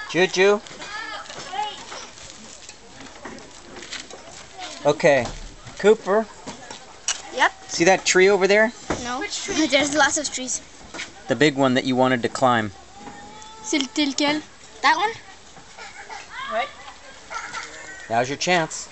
Juju. Okay, Cooper. Yep. See that tree over there? No. Which tree? There's lots of trees. The big one that you wanted to climb. C'était lequel? That one? Right. Now's your chance.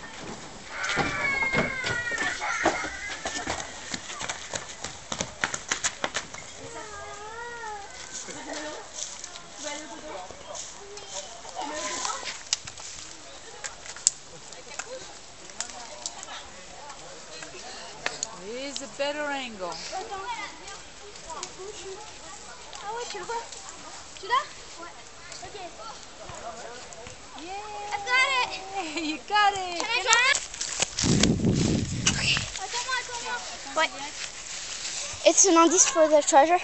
Here's a better angle. Ah ouais, tu le vois? Tu l'as? Ouais. Ok. Yeah! I got it! You got it! Can I try it? Okay. Attends-moi. What? It's an indice for the treasure.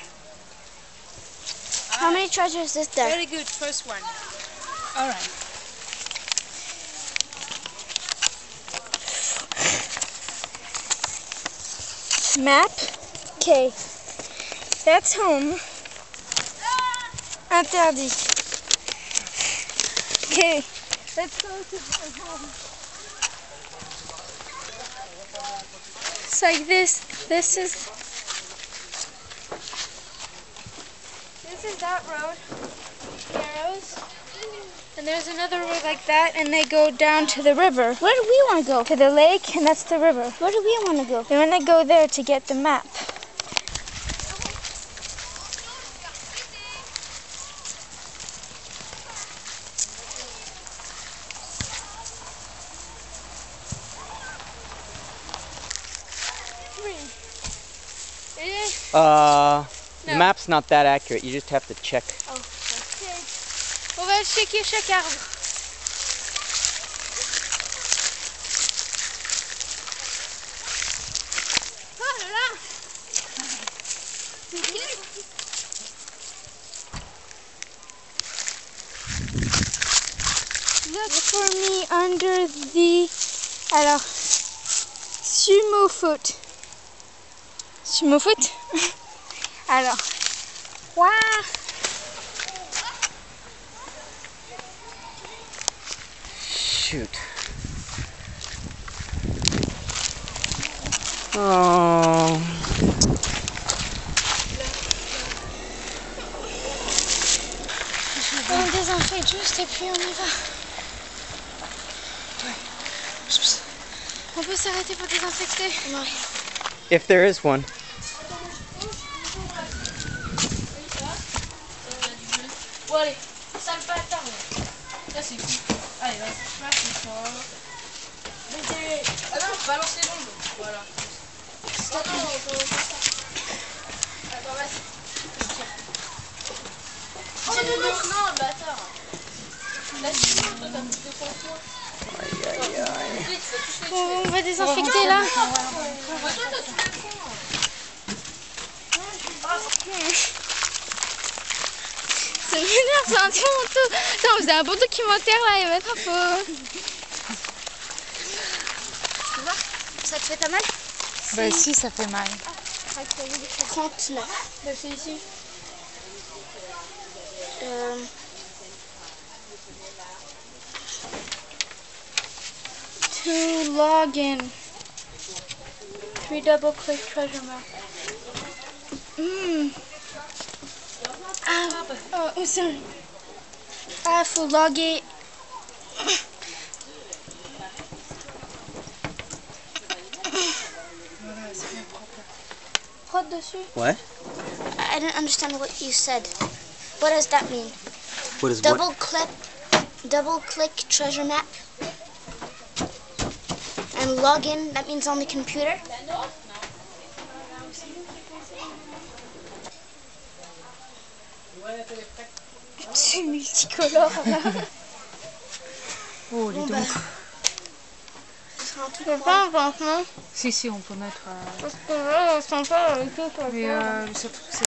How many treasures is there? Very good, first one. All right. Map. Okay. That's home. Interdit. Okay. Let's go to home. It's like this. This is that road. The arrows. And there's another road like that, and they go down to the river. Where do we want to go? To the lake, and that's the river. Where do we want to go? We want to go there to get the map. The map's not that accurate. You just have to check. Oh, okay. On va checker chaque arbre. Oh là là! Look for me under the... Alors, sumo foot. Sumo foot? Alors, wow! Shoot. Oh. On désinfecte juste et puis on y va. On peut s'arrêter pour désinfecter? Ouais. If there is one. Bon allez, ça le patin. Là c'est cool. Allez, vas-y, c'est fort. Ah non, balance les bombes. Voilà. Attends, vas-y. Oh non, non, bâtard. Là, c'est toi, t'as mis de concours. On va désinfecter là. Ça m'énerve, c'est un petit manteau. Attends, on faisait un beau documentaire là et mettre un peu. Tu vois? Ça te fait pas mal? Bah si, ça fait mal. 39. Bah c'est ici. To log in. 3 double click treasure map. Oh, sorry. Ah, faut loguer. Voilà, c'est bien propre. Prod dessus. What? I didn't understand what you said. What does that mean? What is Double what? click treasure map. And log in, that means on the computer. C'est multicolore là. Oh, dis Bon, donc. bah, ce sera un truc pas un vent, non? Si, on peut mettre... Parce que là, sympa avec tout ça. Mais surtout que